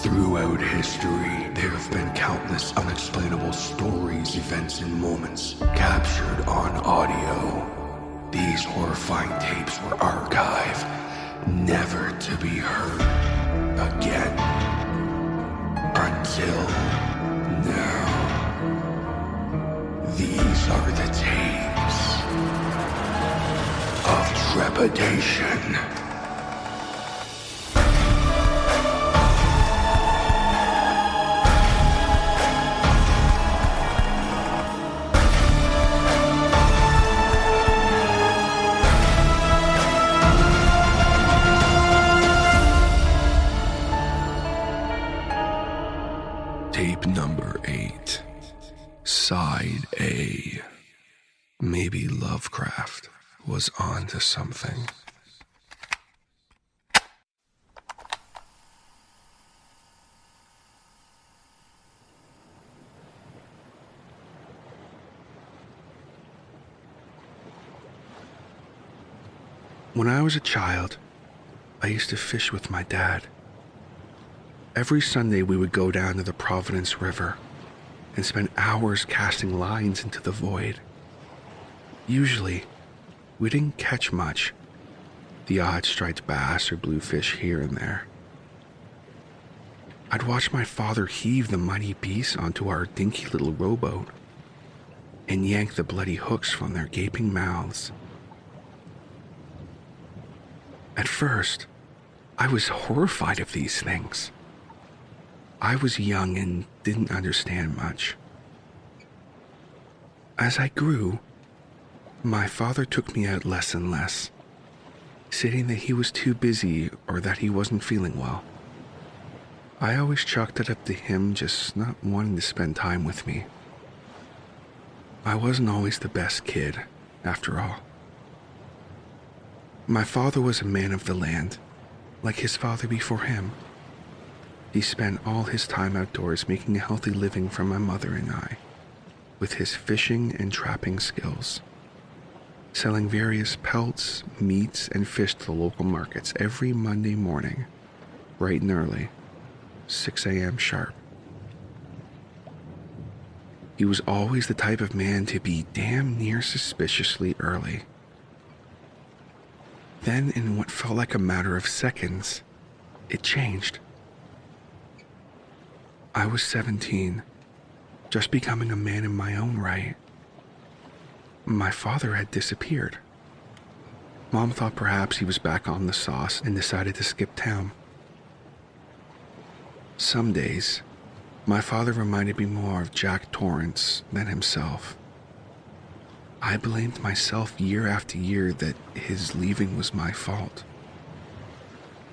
Throughout history, there have been countless unexplainable stories, events, and moments captured on audio. These horrifying tapes were archived, never to be heard again. Until now. These are the tapes of trepidation. Tape number 8. Side A. Maybe Lovecraft was onto something. When I was a child, I used to fish with my dad. Every Sunday we would go down to the Providence River and spend hours casting lines into the void. Usually, we didn't catch much, the odd striped bass or bluefish here and there. I'd watch my father heave the mighty beasts onto our dinky little rowboat and yank the bloody hooks from their gaping mouths. At first, I was horrified of these things. I was young and didn't understand much. As I grew, my father took me out less and less, stating that he was too busy or that he wasn't feeling well. I always chalked it up to him just not wanting to spend time with me. I wasn't always the best kid, after all. My father was a man of the land, like his father before him. He spent all his time outdoors making a healthy living for my mother and I, with his fishing and trapping skills, selling various pelts, meats, and fish to the local markets every Monday morning, bright and early, 6 a.m. sharp. He was always the type of man to be damn near suspiciously early. Then, in what felt like a matter of seconds, it changed. I was 17, just becoming a man in my own right. My father had disappeared. Mom thought perhaps he was back on the sauce and decided to skip town. Some days, my father reminded me more of Jack Torrance than himself. I blamed myself year after year that his leaving was my fault.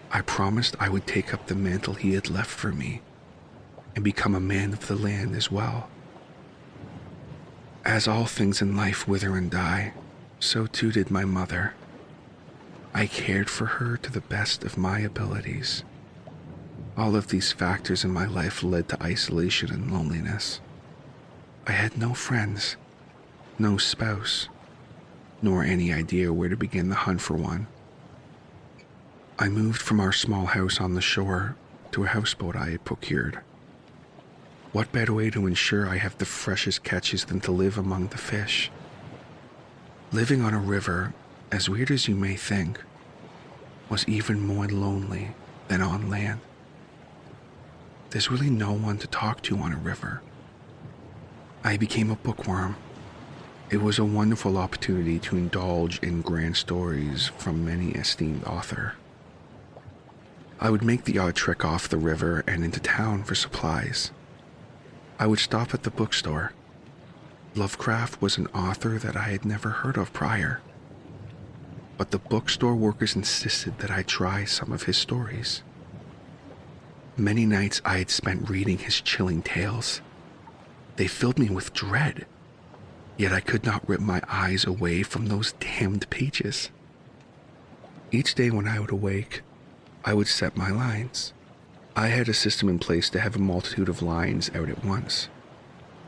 I promised I would take up the mantle he had left for me and become a man of the land as well. As all things in life wither and die, so too did my mother. I cared for her to the best of my abilities. All of these factors in my life led to isolation and loneliness. I had no friends, no spouse, nor any idea where to begin the hunt for one. I moved from our small house on the shore to a houseboat I had procured. What better way to ensure I have the freshest catches than to live among the fish? Living on a river, as weird as you may think, was even more lonely than on land. There's really no one to talk to on a river. I became a bookworm. It was a wonderful opportunity to indulge in grand stories from many esteemed author. I would make the odd trek off the river and into town for supplies. I would stop at the bookstore. Lovecraft was an author that I had never heard of prior, but the bookstore workers insisted that I try some of his stories. Many nights I had spent reading his chilling tales. They filled me with dread, yet I could not rip my eyes away from those damned pages. Each day when I would awake, I would set my lines. I had a system in place to have a multitude of lines out at once.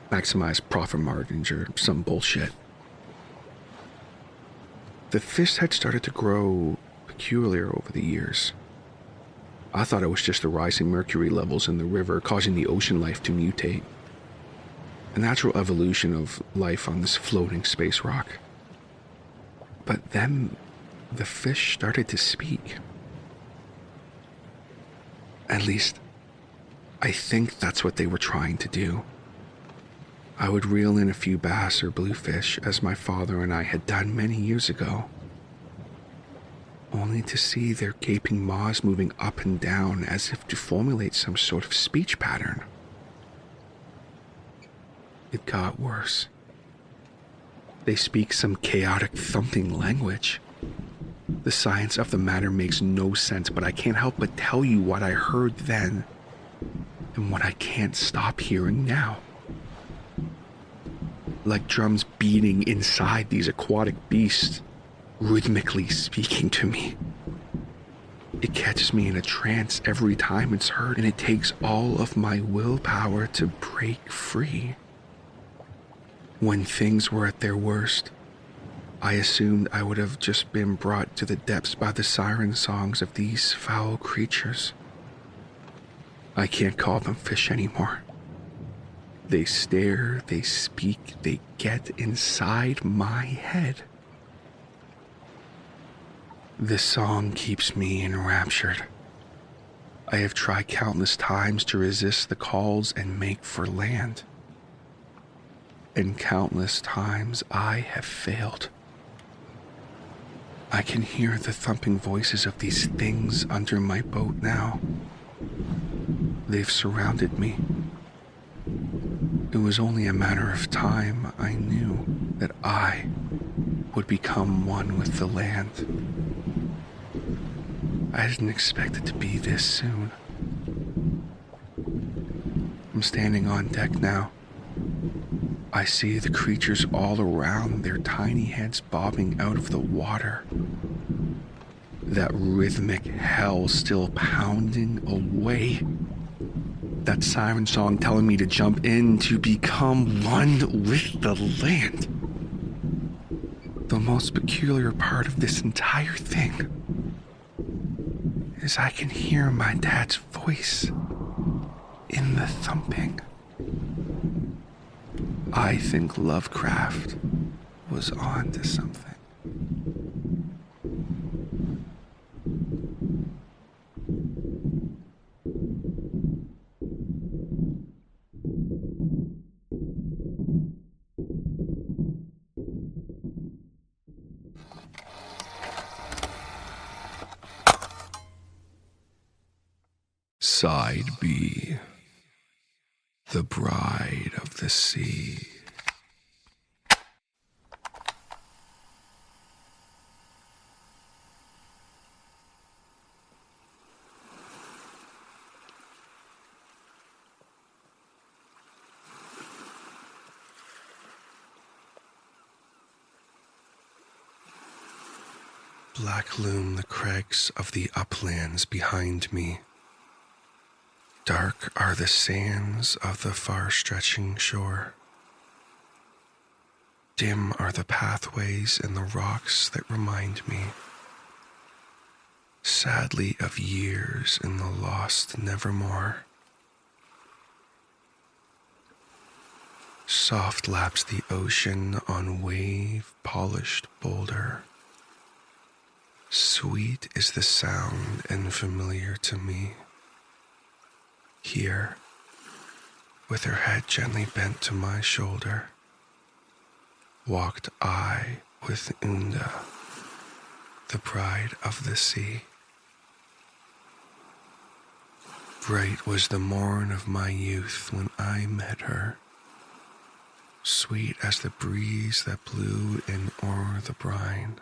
Maximize profit margins or some bullshit. The fish had started to grow peculiar over the years. I thought it was just the rising mercury levels in the river causing the ocean life to mutate. A natural evolution of life on this floating space rock. But then the fish started to speak. At least, I think that's what they were trying to do. I would reel in a few bass or bluefish as my father and I had done many years ago, only to see their gaping maws moving up and down as if to formulate some sort of speech pattern. It got worse. They speak some chaotic thumping language. The science of the matter makes no sense, but I can't help but tell you what I heard then and what I can't stop hearing now. Like drums beating inside these aquatic beasts, rhythmically speaking to me. It catches me in a trance every time it's heard, and it takes all of my willpower to break free. When things were at their worst, I assumed I would have just been brought to the depths by the siren songs of these foul creatures. I can't call them fish anymore. They stare, they speak, they get inside my head. This song keeps me enraptured. I have tried countless times to resist the calls and make for land. And countless times I have failed. I can hear the thumping voices of these things under my boat now. They've surrounded me. It was only a matter of time I knew that I would become one with the land. I didn't expect it to be this soon. I'm standing on deck now. I see the creatures all around, their tiny heads bobbing out of the water. That rhythmic hell still pounding away. That siren song telling me to jump in, to become one with the land. The most peculiar part of this entire thing is I can hear my dad's voice in the thumping. I think Lovecraft was on to something. Side B, The Bride of the Sea. Black loom the crags of the uplands behind me. Dark are the sands of the far-stretching shore. Dim are the pathways and the rocks that remind me, sadly, of years in the lost nevermore. Soft laps the ocean on wave-polished boulder. Sweet is the sound and familiar to me. Here, with her head gently bent to my shoulder, walked I with Unda, the bride of the sea. Bright was the morn of my youth when I met her, sweet as the breeze that blew in o'er the brine.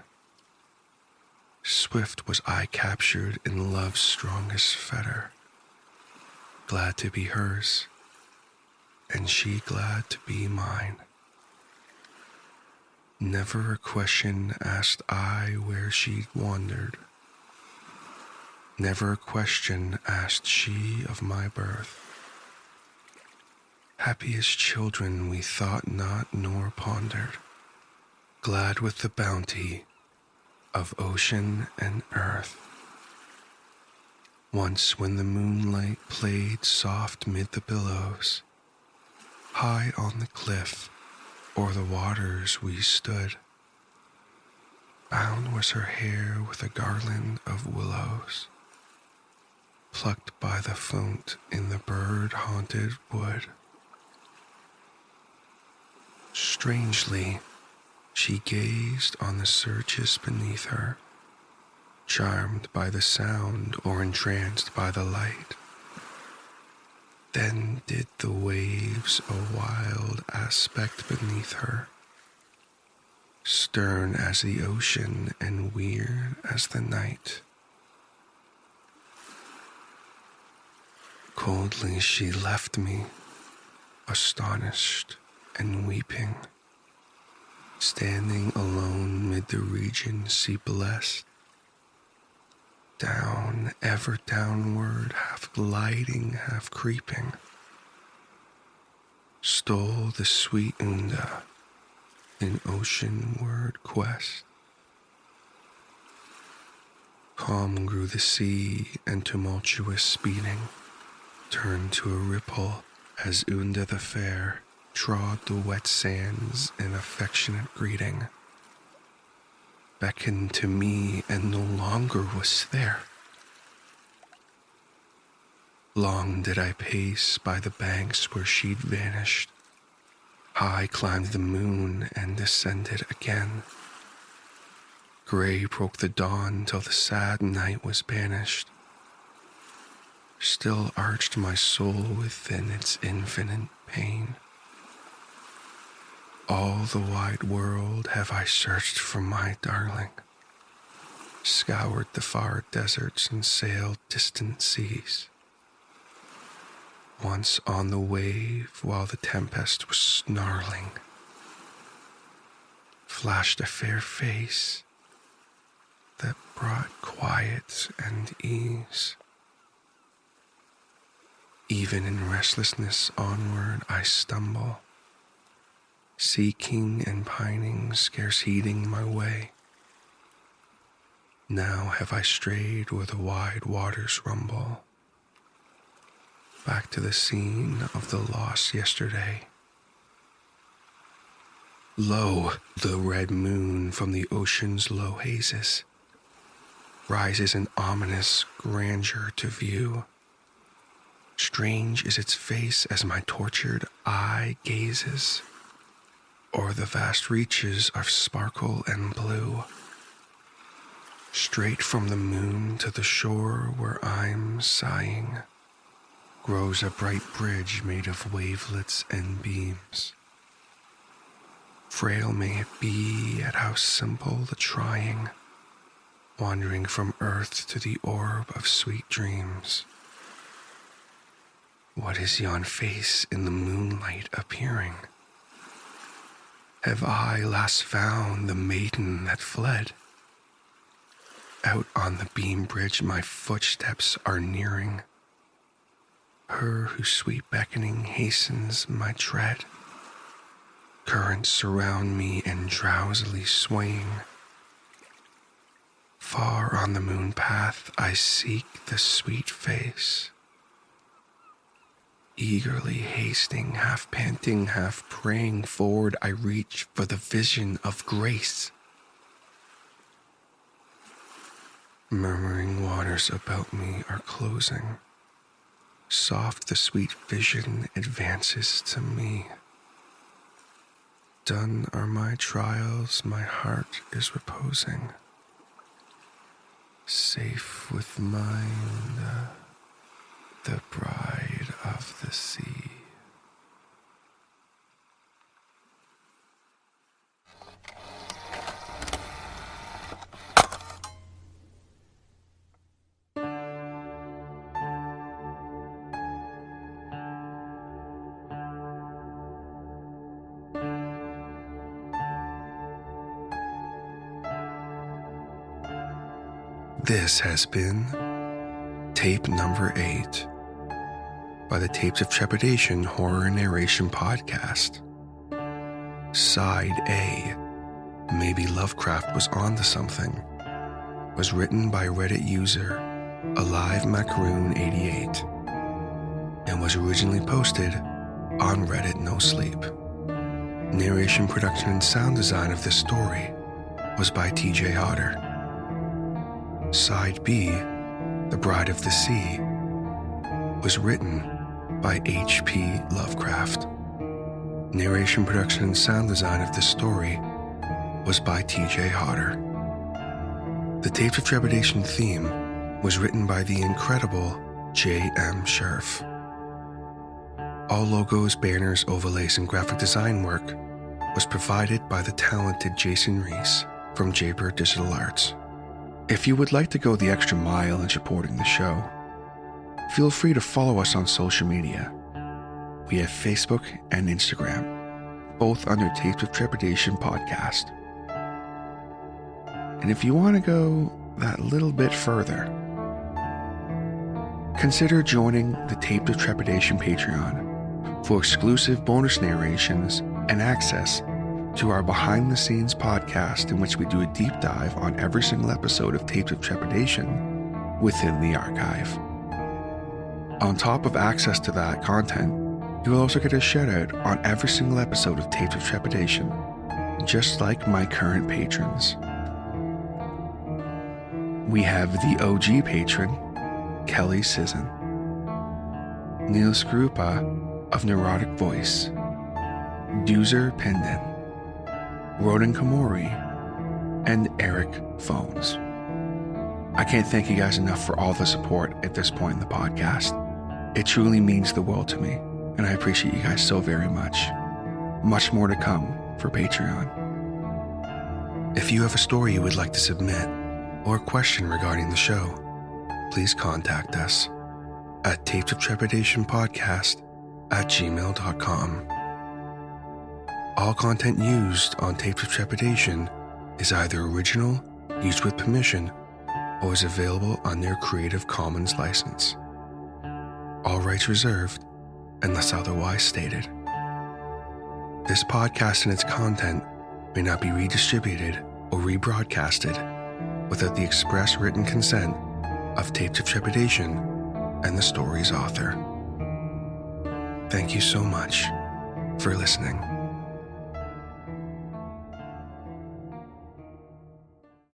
Swift was I captured in love's strongest fetter, glad to be hers, and she glad to be mine. Never a question asked I where she'd wandered. Never a question asked she of my birth. Happy as children we thought not nor pondered, glad with the bounty of ocean and earth. Once when the moonlight played soft mid the billows, high on the cliff o'er the waters we stood. Bound was her hair with a garland of willows, plucked by the fount in the bird-haunted wood. Strangely, she gazed on the surges beneath her, charmed by the sound or entranced by the light. Then did the waves a wild aspect beneath her, stern as the ocean and weird as the night. Coldly she left me, astonished and weeping, standing alone mid the region sea blessed. Down, ever downward, half gliding, half creeping, stole the sweet Unda in oceanward quest. Calm grew the sea, and tumultuous speeding turned to a ripple as Unda the fair trod the wet sands in affectionate greeting, beckoned to me and no longer was there. Long did I pace by the banks where she'd vanished, high climbed the moon and descended again. Gray broke the dawn till the sad night was banished. Still arched my soul within its infinite pain. All the wide world have I searched for my darling, scoured the far deserts and sailed distant seas. Once on the wave while the tempest was snarling, flashed a fair face that brought quiet and ease. Even in restlessness onward I stumble, seeking and pining, scarce heeding my way. Now have I strayed where the wide waters rumble, back to the scene of the lost yesterday. Lo, the red moon from the ocean's low hazes rises in ominous grandeur to view. Strange is its face as my tortured eye gazes o'er the vast reaches of sparkle and blue. Straight from the moon to the shore where I'm sighing grows a bright bridge made of wavelets and beams. Frail may it be, yet how simple the trying, wandering from earth to the orb of sweet dreams. What is yon face in the moonlight appearing? Have I last found the maiden that fled? Out on the beam bridge my footsteps are nearing, her whose sweet beckoning hastens my tread. Currents surround me and drowsily swaying. Far on the moon path I seek the sweet face. Eagerly hasting, half panting, half praying forward, I reach for the vision of grace. Murmuring waters about me are closing. Soft the sweet vision advances to me. Done are my trials, my heart is reposing. Safe with mind, the bride of the sea. This has been tape number 8 by the Tapes of Trepidation Horror Narration Podcast. Side A, Maybe Lovecraft Was Onto Something, was written by Reddit user Alive Macaroon 88 and was originally posted on Reddit No Sleep. Narration, production, and sound design of this story was by TJ Hodder. Side B, The Bride of the Sea, was written by H.P. Lovecraft. Narration, production, and sound design of this story was by TJ Hodder. The Tapes of Trepidation theme was written by the incredible J.M. Scherf. All logos, banners, overlays, and graphic design work was provided by the talented Jason Reese from Jaybird Digital Arts. If you would like to go the extra mile in supporting the show, feel free to follow us on social media. We have Facebook and Instagram, both under Tapes of Trepidation Podcast. And if you want to go that little bit further, consider joining the Tapes of Trepidation Patreon for exclusive bonus narrations and access to our behind-the-scenes podcast in which we do a deep dive on every single episode of Tapes of Trepidation within the archive. On top of access to that content, you will also get a shout-out on every single episode of Tapes of Trepidation, just like my current patrons. We have the OG patron, Kelly Sisson, Neil Skrupa of Neurotic Voice, Doozer Pendon, Roden Komori, and Eric Phones. I can't thank you guys enough for all the support at this point in the podcast. It truly means the world to me, and I appreciate you guys so very much. Much more to come for Patreon. If you have a story you would like to submit or a question regarding the show, please contact us at tapesoftrepidation@gmail.com. All content used on Tapes of Trepidation is either original, used with permission, or is available under a Creative Commons license. All rights reserved unless otherwise stated. This podcast and its content may not be redistributed or rebroadcasted without the express written consent of Tapes of Trepidation and the story's author. Thank you so much for listening.